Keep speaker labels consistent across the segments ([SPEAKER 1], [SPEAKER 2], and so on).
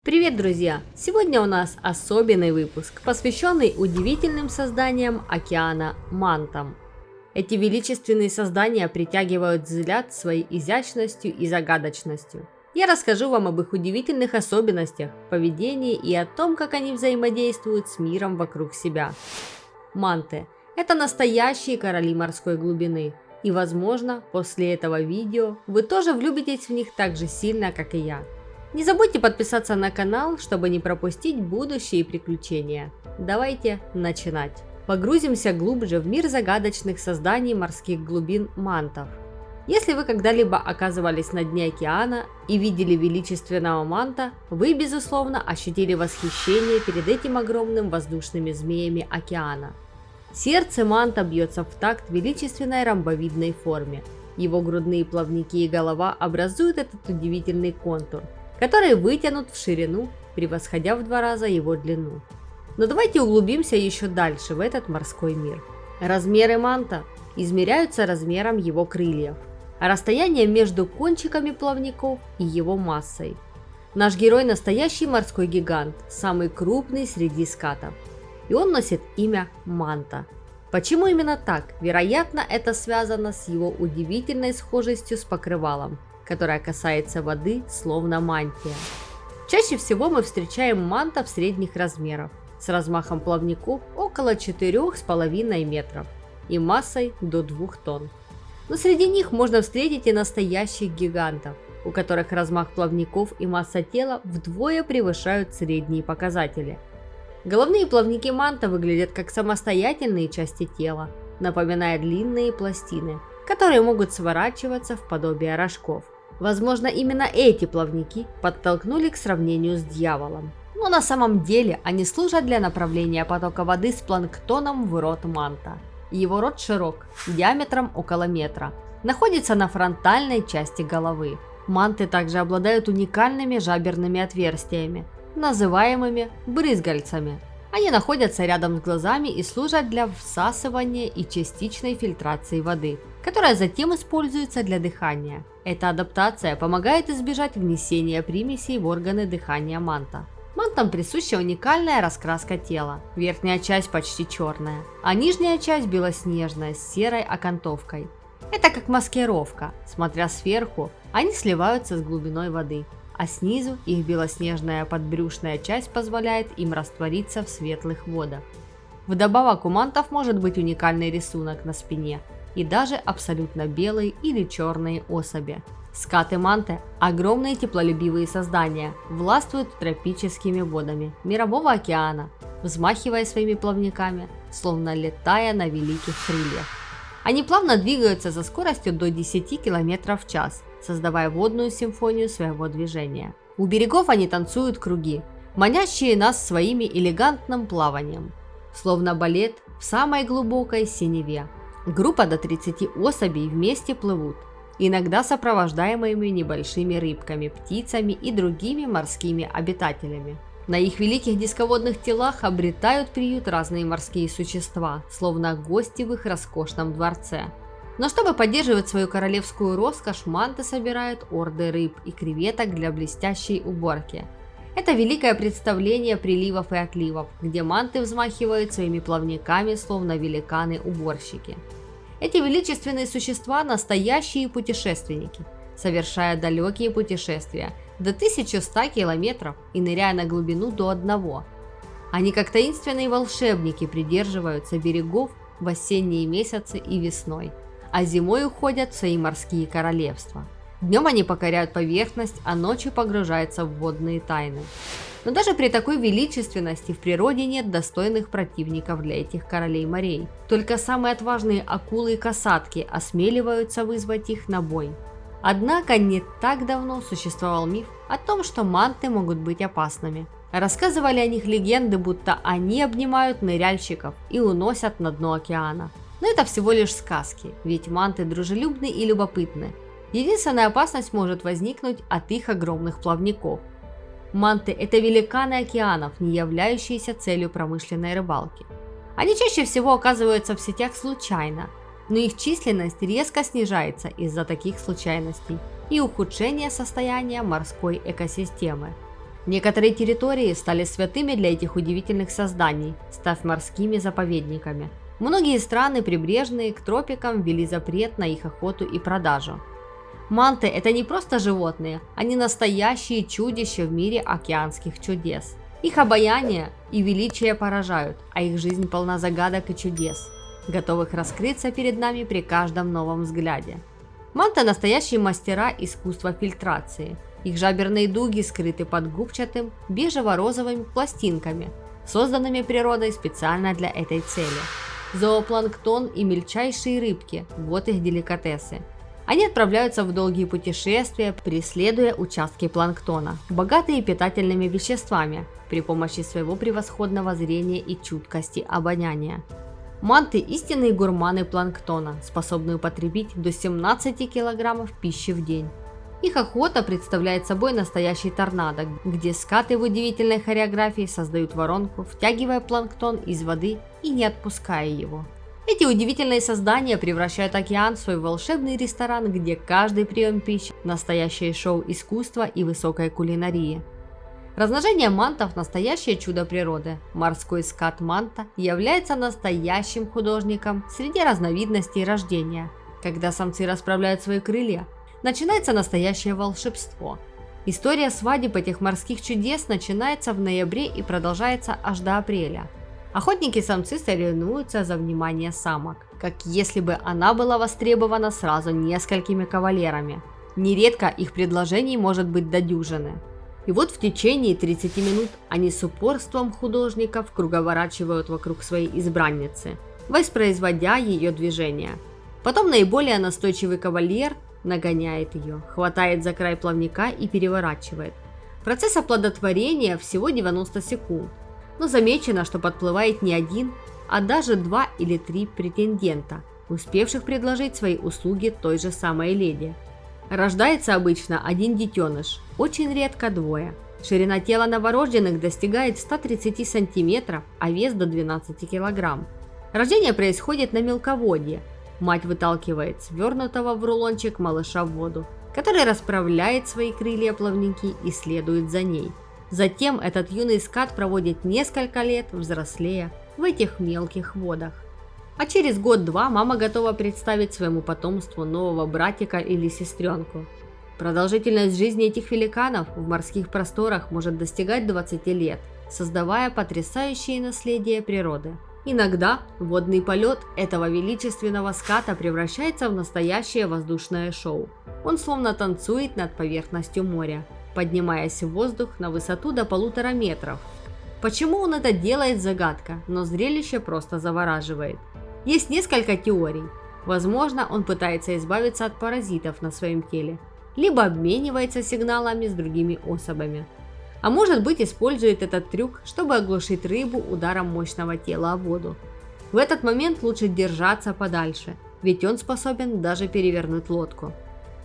[SPEAKER 1] Привет, друзья! Сегодня у нас особенный выпуск, посвященный удивительным созданиям океана мантам. Эти величественные создания притягивают взгляд своей изящностью и загадочностью. Я расскажу вам об их удивительных особенностях, поведении и о том, как они взаимодействуют с миром вокруг себя. Манты – это настоящие короли морской глубины. И, возможно, после этого видео вы тоже влюбитесь в них так же сильно, как и я. Не забудьте подписаться на канал, чтобы не пропустить будущие приключения. Давайте начинать. Погрузимся глубже в мир загадочных созданий морских глубин мантов. Если вы когда-либо оказывались на дне океана и видели величественного манта, вы, безусловно, ощутили восхищение перед этим огромным воздушными змеями океана. Сердце манта бьется в такт величественной ромбовидной форме. Его грудные плавники и голова образуют этот удивительный контур, который вытянут в ширину, превосходя в 2 раза его длину. Но давайте углубимся еще дальше в этот морской мир. Размеры манта измеряются размером его крыльев, а расстояние между кончиками плавников и его массой. Наш герой настоящий морской гигант, самый крупный среди скатов, и он носит имя Манта. Почему именно так? Вероятно, это связано с его удивительной схожестью с покрывалом, которая касается воды, словно мантия. Чаще всего мы встречаем мантов средних размеров, с размахом плавников около 4,5 метров и массой до 2 тонн. Но среди них можно встретить и настоящих гигантов, у которых размах плавников и масса тела вдвое превышают средние показатели. Головные плавники манта выглядят как самостоятельные части тела, напоминая длинные пластины, которые могут сворачиваться в подобие рожков. Возможно, именно эти плавники подтолкнули к сравнению с дьяволом. Но на самом деле они служат для направления потока воды с планктоном в рот манта. Его рот широк, диаметром около метра, находится на фронтальной части головы. Манты также обладают уникальными жаберными отверстиями, называемыми брызгальцами. Они находятся рядом с глазами и служат для всасывания и частичной фильтрации воды, которая затем используется для дыхания. Эта адаптация помогает избежать внесения примесей в органы дыхания манта. Мантам присуща уникальная раскраска тела. Верхняя часть почти черная, а нижняя часть белоснежная с серой окантовкой. Это как маскировка. Смотря сверху, они сливаются с глубиной воды, а снизу их белоснежная подбрюшная часть позволяет им раствориться в светлых водах. Вдобавок у мантов может быть уникальный рисунок на спине и даже абсолютно белые или черные особи. Скаты-манты – огромные теплолюбивые создания, властвуют тропическими водами Мирового океана, взмахивая своими плавниками, словно летая на великих крыльях. Они плавно двигаются со скоростью до 10 км в час, создавая водную симфонию своего движения. У берегов они танцуют круги, манящие нас своими элегантным плаванием, словно балет в самой глубокой синеве. Группа до 30 особей вместе плывут, иногда сопровождаемыми небольшими рыбками, птицами и другими морскими обитателями. На их великих дисководных телах обретают приют разные морские существа, словно гости в их роскошном дворце. Но чтобы поддерживать свою королевскую роскошь, манты собирают орды рыб и креветок для блестящей уборки. Это великое представление приливов и отливов, где манты взмахивают своими плавниками, словно великаны-уборщики. Эти величественные существа – настоящие путешественники, совершая далекие путешествия до 1100 километров и ныряя на глубину до 1. Они как таинственные волшебники придерживаются берегов в осенние месяцы и весной, а зимой уходят в свои морские королевства. Днем они покоряют поверхность, а ночью погружаются в водные тайны. Но даже при такой величественности в природе нет достойных противников для этих королей морей. Только самые отважные акулы и касатки осмеливаются вызвать их на бой. Однако не так давно существовал миф о том, что манты могут быть опасными. Рассказывали о них легенды, будто они обнимают ныряльщиков и уносят на дно океана. Но это всего лишь сказки, ведь манты дружелюбны и любопытны. Единственная опасность может возникнуть от их огромных плавников. Манты – это великаны океанов, не являющиеся целью промышленной рыбалки. Они чаще всего оказываются в сетях случайно, но их численность резко снижается из-за таких случайностей и ухудшения состояния морской экосистемы. Некоторые территории стали святыми для этих удивительных созданий, став морскими заповедниками. Многие страны, прибрежные к тропикам, ввели запрет на их охоту и продажу. Манты – это не просто животные, они настоящие чудища в мире океанских чудес. Их обаяние и величие поражают, а их жизнь полна загадок и чудес, готовых раскрыться перед нами при каждом новом взгляде. Манты – настоящие мастера искусства фильтрации. Их жаберные дуги скрыты под губчатым бежево-розовыми пластинками, созданными природой специально для этой цели. Зоопланктон и мельчайшие рыбки – вот их деликатесы. Они отправляются в долгие путешествия, преследуя участки планктона, богатые питательными веществами, при помощи своего превосходного зрения и чуткости обоняния. Манты – истинные гурманы планктона, способные употребить до 17 килограммов пищи в день. Их охота представляет собой настоящий торнадо, где скаты в удивительной хореографии создают воронку, втягивая планктон из воды и не отпуская его. Эти удивительные создания превращают океан в свой волшебный ресторан, где каждый прием пищи – настоящее шоу искусства и высокой кулинарии. Размножение мантов – настоящее чудо природы. Морской скат манта является настоящим художником среди разновидностей рождения. Когда самцы расправляют свои крылья, начинается настоящее волшебство. История свадеб этих морских чудес начинается в ноябре и продолжается аж до апреля. Охотники-самцы соревнуются за внимание самок, как если бы она была востребована сразу несколькими кавалерами. Нередко их предложений может быть до дюжины. И вот в течение 30 минут они с упорством художников круговорачивают вокруг своей избранницы, воспроизводя ее движения. Потом наиболее настойчивый кавалер нагоняет ее, хватает за край плавника и переворачивает. Процесс оплодотворения всего 90 секунд, но замечено, что подплывает не один, а даже 2 или 3 претендента, успевших предложить свои услуги той же самой леди. Рождается обычно один детеныш, очень редко двое. Ширина тела новорожденных достигает 130 см, а вес до 12 кг. Рождение происходит на мелководье. Мать выталкивает свернутого в рулончик малыша в воду, который расправляет свои крылья-плавники и следует за ней. Затем этот юный скат проводит несколько лет, взрослея, в этих мелких водах. А через год-два мама готова представить своему потомству нового братика или сестренку. Продолжительность жизни этих великанов в морских просторах может достигать 20 лет, создавая потрясающее наследие природы. Иногда водный полет этого величественного ската превращается в настоящее воздушное шоу. Он словно танцует над поверхностью моря, поднимаясь в воздух на высоту до 1,5 метров. Почему он это делает – загадка, но зрелище просто завораживает. Есть несколько теорий. Возможно, он пытается избавиться от паразитов на своем теле, либо обменивается сигналами с другими особями. А может быть, использует этот трюк, чтобы оглушить рыбу ударом мощного тела о воду. В этот момент лучше держаться подальше, ведь он способен даже перевернуть лодку.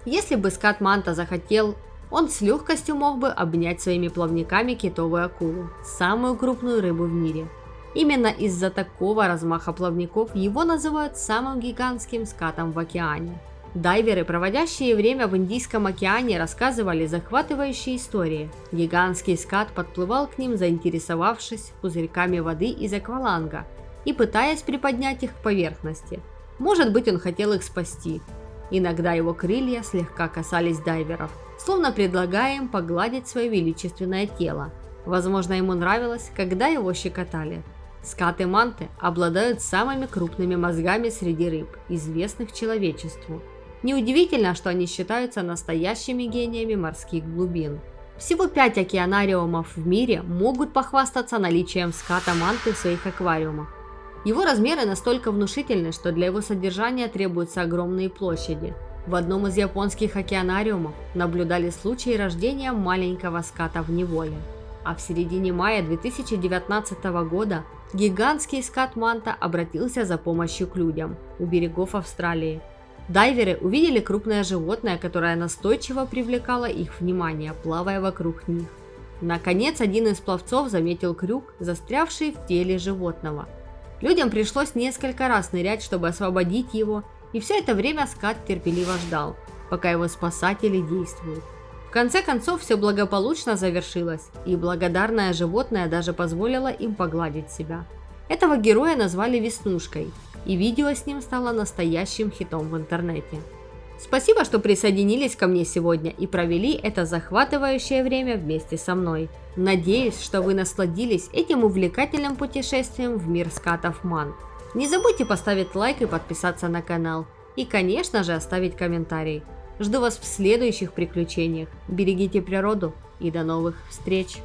[SPEAKER 1] Если бы скат манта захотел, он с легкостью мог бы обнять своими плавниками китовую акулу, самую крупную рыбу в мире. Именно из-за такого размаха плавников его называют самым гигантским скатом в океане. Дайверы, проводящие время в Индийском океане, рассказывали захватывающие истории. Гигантский скат подплывал к ним, заинтересовавшись пузырьками воды из акваланга и пытаясь приподнять их к поверхности. Может быть, он хотел их спасти. Иногда его крылья слегка касались дайверов, словно предлагая им погладить свое величественное тело. Возможно, ему нравилось, когда его щекотали. Скаты-манты обладают самыми крупными мозгами среди рыб, известных человечеству. Неудивительно, что они считаются настоящими гениями морских глубин. Всего 5 океанариумов в мире могут похвастаться наличием ската-манты в своих аквариумах. Его размеры настолько внушительны, что для его содержания требуются огромные площади. В одном из японских океанариумов наблюдали случаи рождения маленького ската в неволе. А в середине мая 2019 года гигантский скат-манта обратился за помощью к людям у берегов Австралии. Дайверы увидели крупное животное, которое настойчиво привлекало их внимание, плавая вокруг них. Наконец, один из пловцов заметил крюк, застрявший в теле животного. Людям пришлось несколько раз нырять, чтобы освободить его, и все это время скат терпеливо ждал, пока его спасатели действуют. В конце концов все благополучно завершилось, и благодарное животное даже позволило им погладить себя. Этого героя назвали Веснушкой, и видео с ним стало настоящим хитом в интернете. Спасибо, что присоединились ко мне сегодня и провели это захватывающее время вместе со мной. Надеюсь, что вы насладились этим увлекательным путешествием в мир скатов Мант. Не забудьте поставить лайк и подписаться на канал. И, конечно же, оставить комментарий. Жду вас в следующих приключениях. Берегите природу и до новых встреч!